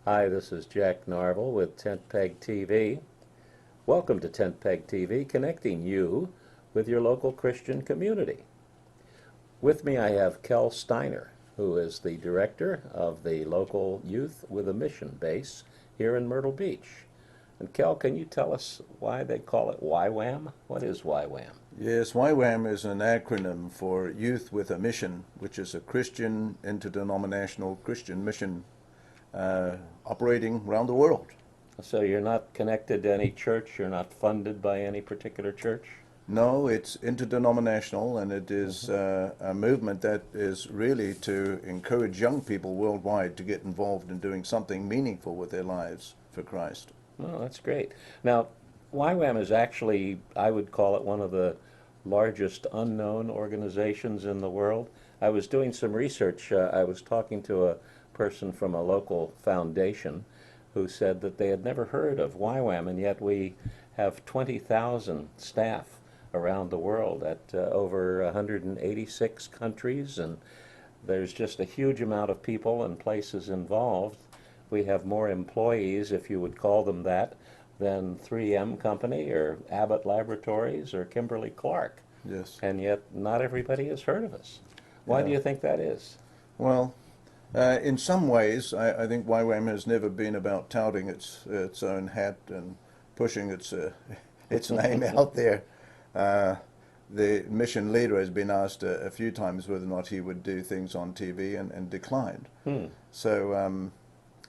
Hi, this is Jack Narvel with Tentpeg TV. Welcome to Tentpeg TV, connecting you with your local Christian community. With me I have Kel Steiner, who is the director of the local Youth with a Mission base here in Myrtle Beach. And Kel, can you tell us why they call it Ywam? What is Ywam? Yes, YWAM is an acronym for Youth with a Mission, which is a Christian, interdenominational Christian mission operating around the world. So you're not connected to any church, you're not funded by any particular church? No, it's interdenominational, and it is a movement that is really to encourage young people worldwide to get involved in doing something meaningful with their lives for Christ. Oh, that's great. Now, YWAM is actually, I would call it one of the largest unknown organizations in the world. I was doing some research. I was talking to a person from a local foundation who said that they had never heard of YWAM, and yet we have 20,000 staff around the world at over 186 countries, and there's just a huge amount of people and places involved. We have more employees, if you would call them that, than 3M Company or Abbott Laboratories or Kimberly-Clark. Yes. And yet not everybody has heard of us. Why do Yeah. you think that is? Well, in some ways, I think YWAM has never been about touting its own hat and pushing its name out there. The mission leader has been asked a few times whether or not he would do things on TV and declined. So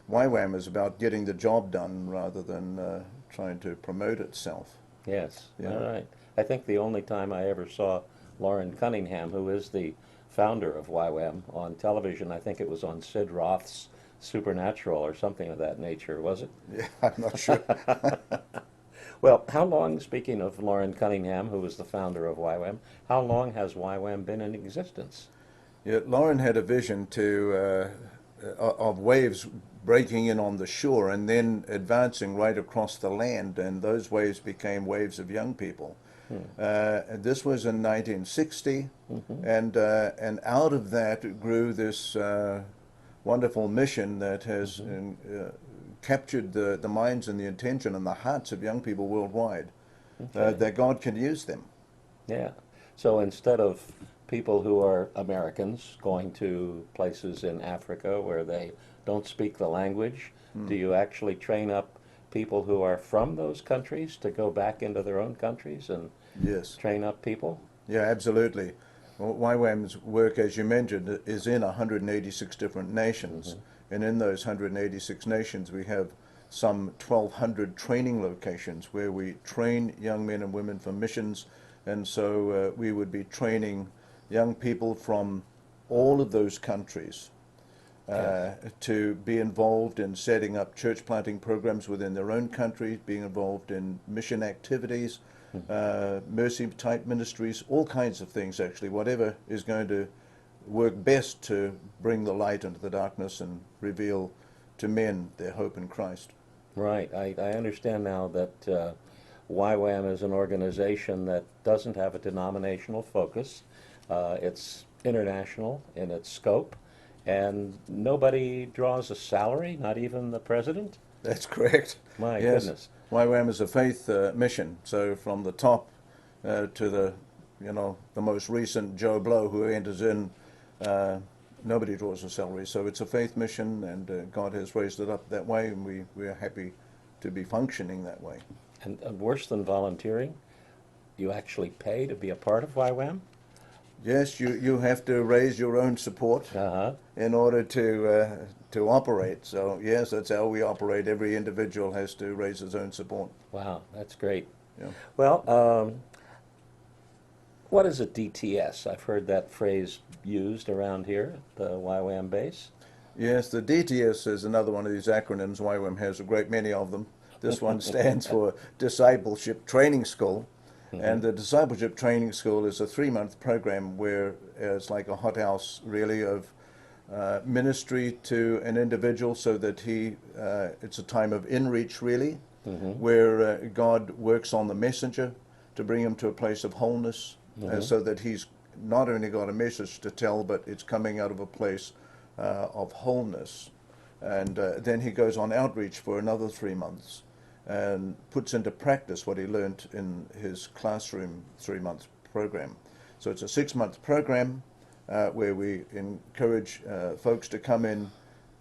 YWAM is about getting the job done rather than trying to promote itself. Yes, Yeah. all right. I think the only time I ever saw Lauren Cunningham, who is the founder of YWAM, on television, I think it was on Sid Roth's Supernatural or something of that nature, was it? Yeah, I'm not sure. Well, how long, speaking of Lauren Cunningham, who was the founder of YWAM, how long has YWAM been in existence? Yeah, Lauren had a vision of waves breaking in on the shore and then advancing right across the land, and those waves became waves of young people. This was in 1960, and out of that grew this wonderful mission that has captured the minds and the attention and the hearts of young people worldwide, that God can use them. Yeah. So instead of people who are Americans going to places in Africa where they don't speak the language, do you actually train up people who are from those countries to go back into their own countries and Yes. train up people? Yeah, absolutely. Well, YWAM's work, as you mentioned, is in 186 different nations. And in those 186 nations, we have some 1,200 training locations where we train young men and women for missions. And so we would be training young people from all of those countries to be involved in setting up church planting programs within their own country, being involved in mission activities, mercy type ministries, all kinds of things actually, whatever is going to work best to bring the light into the darkness and reveal to men their hope in Christ. Right. I understand now that YWAM is an organization that doesn't have a denominational focus. It's international in its scope, and nobody draws a salary, not even the president. That's correct. My Yes. goodness. YWAM is a faith mission. So from the top to the most recent Joe Blow who enters in, nobody draws a salary. So it's a faith mission, and God has raised it up that way, and we are happy to be functioning that way. And worse than volunteering, you actually pay to be a part of YWAM? Yes, you have to raise your own support Uh-huh. in order to operate. So yes, that's how we operate. Every individual has to raise his own support. Wow, that's great. Yeah. Well, what is a DTS? I've heard that phrase used around here at the YWAM base. Yes, the DTS is another one of these acronyms. YWAM has a great many of them. This one stands for Discipleship Training School. And the Discipleship Training School is a 3-month program where it's like a hothouse, really, of ministry to an individual so that it's a time of in-reach, really, where God works on the messenger to bring him to a place of wholeness, so that he's not only got a message to tell, but it's coming out of a place of wholeness. And then he goes on outreach for another 3 months and puts into practice what he learned in his classroom 3-month program. So it's a 6-month program where we encourage folks to come in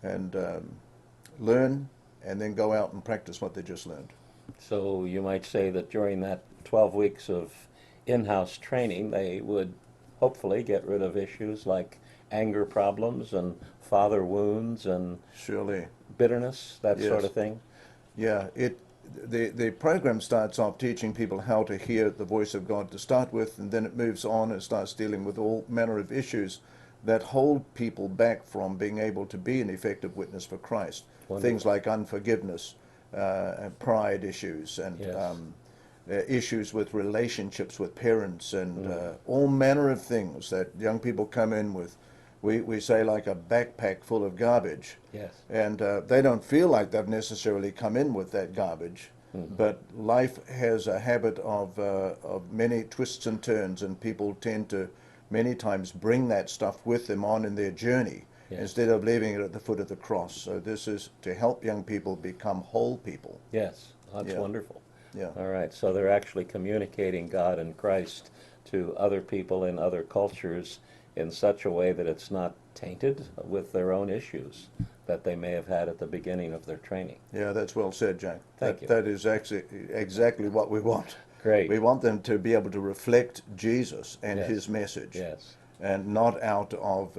and learn and then go out and practice what they just learned. So you might say that during that 12 weeks of in-house training, they would hopefully get rid of issues like anger problems and father wounds and Surely. bitterness, that Yes. sort of thing. Yeah, the program starts off teaching people how to hear the voice of God to start with, and then it moves on and starts dealing with all manner of issues that hold people back from being able to be an effective witness for Christ. Wonderful. Things like unforgiveness, and pride issues, and Yes. issues with relationships with parents, and all manner of things that young people come in with. We say like a backpack full of garbage. Yes. And they don't feel like they've necessarily come in with that garbage, but life has a habit of many twists and turns, and people tend to many times bring that stuff with them on in their journey Yes. instead of leaving it at the foot of the cross. So this is to help young people become whole people. Yes, that's Yeah. wonderful. Yeah. All right, so they're actually communicating God and Christ to other people in other cultures in such a way that it's not tainted with their own issues that they may have had at the beginning of their training. Yeah, that's well said, Jack. Thank you. That is actually exactly what we want. Great. We want them to be able to reflect Jesus and Yes. his message. Yes. And not out of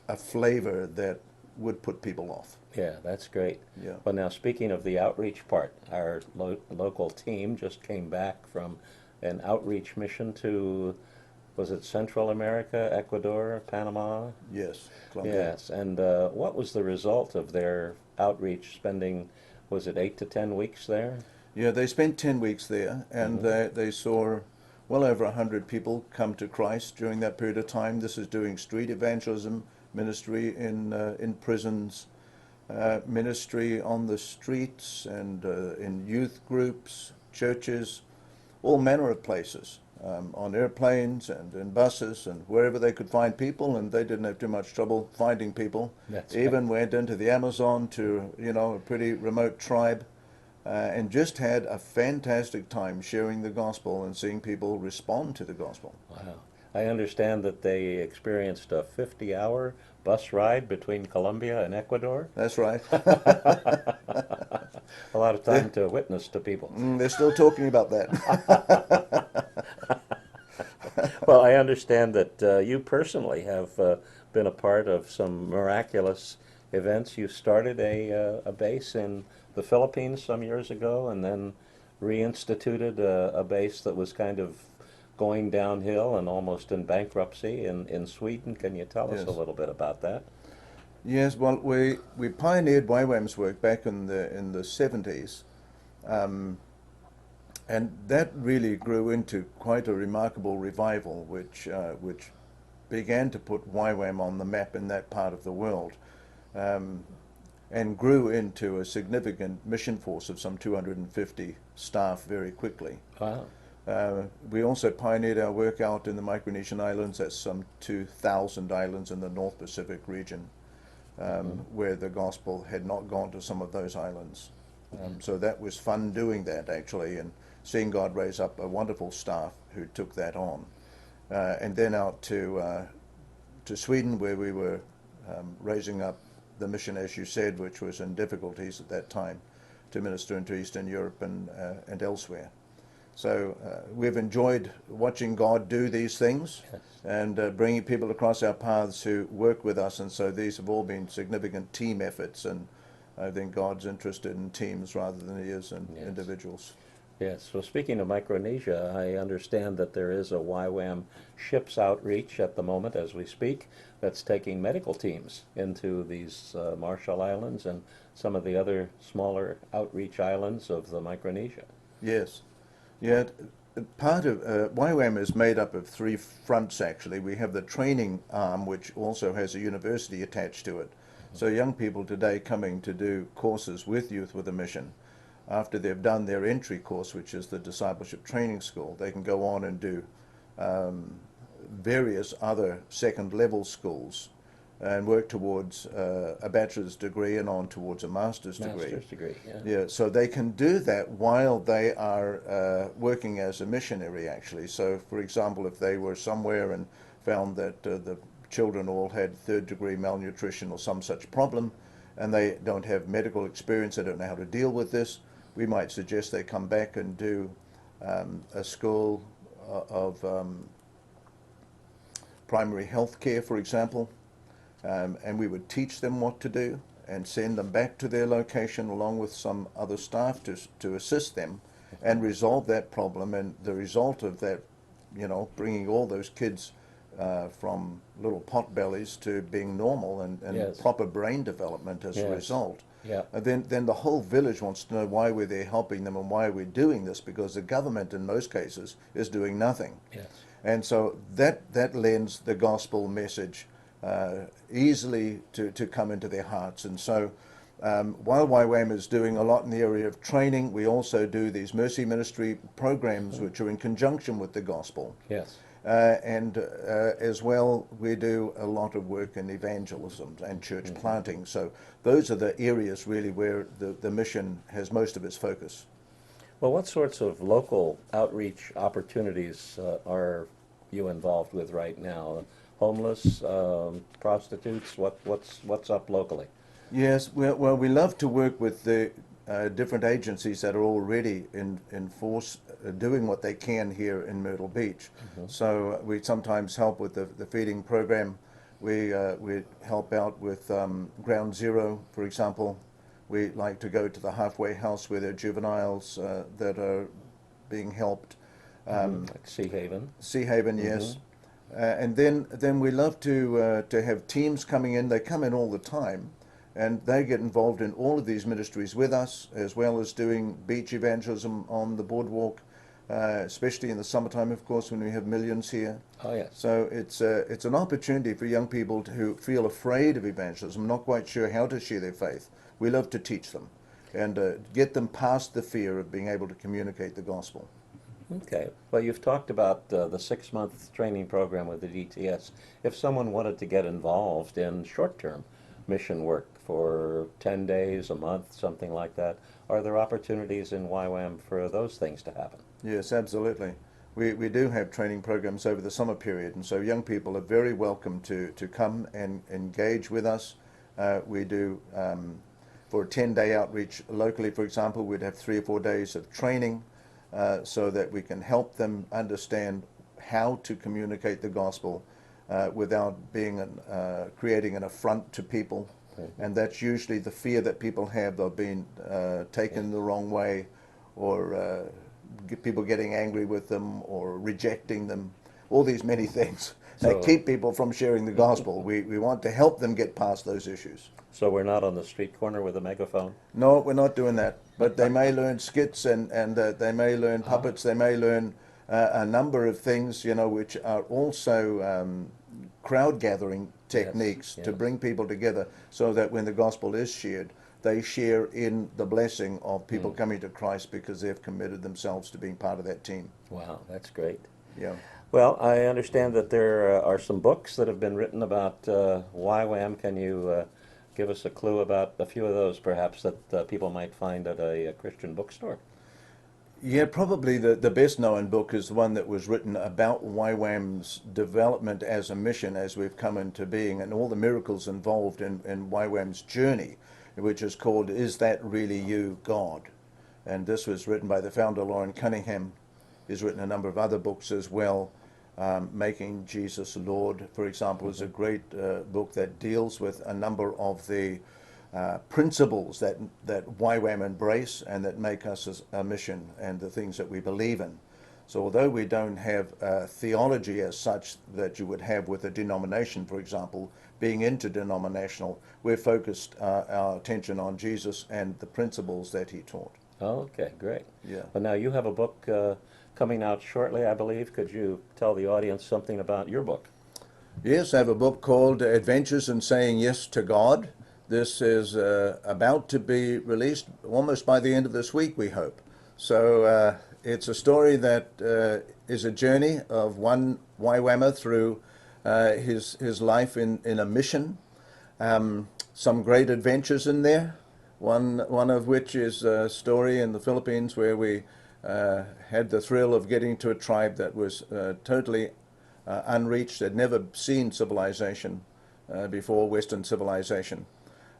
a flavor that would put people off. Yeah, that's great. Yeah. But now, speaking of the outreach part, our local team just came back from an outreach mission to, was it Central America, Ecuador, Panama? Yes, Colombia. Yes, and what was the result of their outreach spending, was it 8 to 10 weeks there? Yeah, they spent 10 weeks there, and they saw well over 100 people come to Christ during that period of time. This is doing street evangelism, ministry in prisons, ministry on the streets, and in youth groups, churches, all manner of places, on airplanes and in buses and wherever they could find people, and they didn't have too much trouble finding people. That's Even went into the Amazon to, a pretty remote tribe, and just had a fantastic time sharing the gospel and seeing people respond to the gospel. Wow. I understand that they experienced a 50-hour bus ride between Colombia and Ecuador. That's right. A lot of time to witness to people. They're still talking about that. Well, I understand that you personally have been a part of some miraculous events. You started a base in the Philippines some years ago, and then reinstituted a base that was kind of going downhill and almost in bankruptcy in Sweden. Can you tell us Yes. a little bit about that? Yes, well, we pioneered Ywam's work back in the 70s, and that really grew into quite a remarkable revival, which began to put Ywam on the map in that part of the world, and grew into a significant mission force of some 250 staff very quickly. Wow. We also pioneered our work out in the Micronesian islands. That's some 2,000 islands in the North Pacific region, where the gospel had not gone to some of those islands. So that was fun doing that, actually, and seeing God raise up a wonderful staff who took that on. And then out to Sweden, where we were raising up the mission, as you said, which was in difficulties at that time, to minister into Eastern Europe and elsewhere. So we've enjoyed watching God do these things. Yes. And bringing people across our paths who work with us, and so these have all been significant team efforts, and I think God's interested in teams rather than he is in Yes. individuals. Yes. So speaking of Micronesia, I understand that there is a YWAM ships outreach at the moment as we speak that's taking medical teams into these Marshall Islands and some of the other smaller outreach islands of the Micronesia. Yes. Yeah, part of YWAM is made up of three fronts, actually. We have the training arm, which also has a university attached to it. So young people today coming to do courses with Youth with a Mission, after they've done their entry course, which is the Discipleship Training School, they can go on and do various other second-level schools and work towards a bachelor's degree and on towards a master's degree. Master's degree, yeah. Yeah, so they can do that while they are working as a missionary, actually. So, for example, if they were somewhere and found that the children all had third-degree malnutrition or some such problem, and they don't have medical experience, they don't know how to deal with this, we might suggest they come back and do a school of primary health care, for example, and we would teach them what to do and send them back to their location along with some other staff to assist them and resolve that problem. And the result of that, you know, bringing all those kids from little pot bellies to being normal and Yes. proper brain development as a Yes. result. Yeah. And then the whole village wants to know why we're there helping them and why we're doing this, because the government in most cases is doing nothing. Yes. And so that lends the gospel message easily to come into their hearts. And so while YWAM is doing a lot in the area of training, we also do these mercy ministry programs which are in conjunction with the gospel. Yes. And as well, we do a lot of work in evangelism and church planting. So those are the areas really where the mission has most of its focus. Well, what sorts of local outreach opportunities are you involved with right now? Homeless, prostitutes, what's up locally? Yes, well, we love to work with the different agencies that are already in force doing what they can here in Myrtle Beach. So we sometimes help with the feeding program. We help out with Ground Zero, for example. We like to go to the halfway house where there are juveniles that are being helped. Like Sea Haven. Sea Haven, yes. And then we love to have teams coming in. They come in all the time, and they get involved in all of these ministries with us, as well as doing beach evangelism on the boardwalk, especially in the summertime, of course, when we have millions here. Oh, yes. So it's an opportunity for young people who feel afraid of evangelism, not quite sure how to share their faith. We love to teach them and get them past the fear of being able to communicate the gospel. Okay. Well, you've talked about the 6-month training program with the DTS. If someone wanted to get involved in short-term mission work for 10 days, a month, something like that, are there opportunities in YWAM for those things to happen? Yes, absolutely. We do have training programs over the summer period, and so young people are very welcome to come and engage with us. We do, for a 10-day outreach locally, for example, we'd have 3 or 4 days of training so that we can help them understand how to communicate the gospel without being creating an affront to people. And that's usually the fear that people have. They've been taken the wrong way, or people getting angry with them, or rejecting them. All these many things that keep people from sharing the gospel. We want to help them get past those issues. So we're not on the street corner with a megaphone? No, we're not doing that. But they may learn skits and they may learn puppets. They may learn a number of things, you know, which are also crowd gathering techniques to bring people together, so that when the gospel is shared, they share in the blessing of people coming to Christ because they've committed themselves to being part of that team. Wow, that's great. Yeah. Well, I understand that there are some books that have been written about YWAM. Can you give us a clue about a few of those, perhaps, that people might find at a Christian bookstore? Yeah, probably the best known book is the one that was written about YWAM's development as a mission as we've come into being, and all the miracles involved in YWAM's journey, which is called Is That Really You, God? And this was written by the founder, Lauren Cunningham. He's written a number of other books as well. Making Jesus Lord, for example, is a great book that deals with a number of the principles that YWAM embrace and that make us a mission and the things that we believe in. So although we don't have theology as such that you would have with a denomination, for example, being interdenominational, we're focused our attention on Jesus and the principles that he taught. Okay, great. Yeah. Well, now you have a book coming out shortly, I believe. Could you tell the audience something about your book? Yes, I have a book called Adventures in Saying Yes to God. This is about to be released almost by the end of this week, we hope. So it's a story that is a journey of one YWAMer through his life in a mission, Some great adventures in there. One of which is a story in the Philippines where we had the thrill of getting to a tribe that was totally unreached, had never seen civilization before, Western civilization.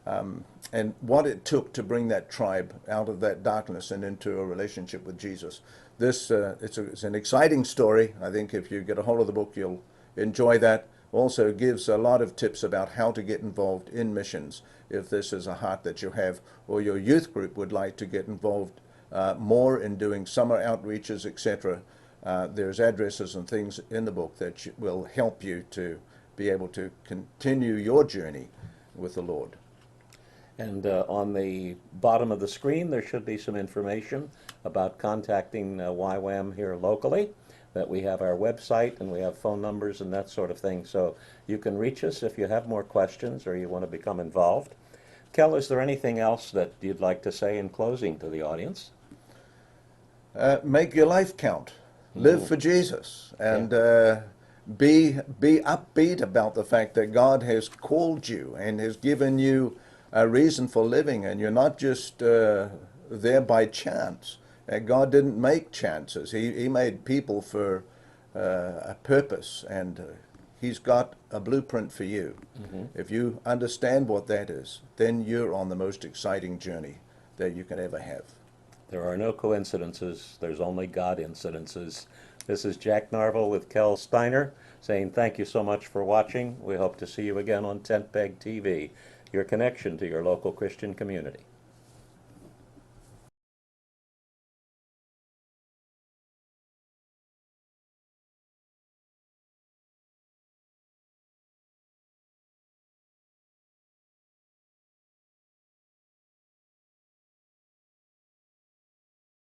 And what it took to bring that tribe out of that darkness and into a relationship with Jesus. It's an exciting story. I think if you get a hold of the book, you'll enjoy that. Also gives a lot of tips about how to get involved in missions if this is a heart that you have, or your youth group would like to get involved more in doing summer outreaches, etc. There's addresses and things in the book that will help you to be able to continue your journey with the Lord. And on the bottom of the screen, there should be some information about contacting Ywam here locally, that we have our website and we have phone numbers and that sort of thing. So you can reach us if you have more questions or you want to become involved. Kel, is there anything else that you'd like to say in closing to the audience? Make your life count. Live for Jesus, and be upbeat about the fact that God has called you and has given you a reason for living, and you're not just there by chance. God didn't make chances. He made people for a purpose, and He's got a blueprint for you. If you understand what that is, then you're on the most exciting journey that you can ever have. There are no coincidences. There's only God incidences. This is Jack Narvel with Kel Steiner saying thank you so much for watching. We hope to see you again on Tentpeg TV, your connection to your local Christian community.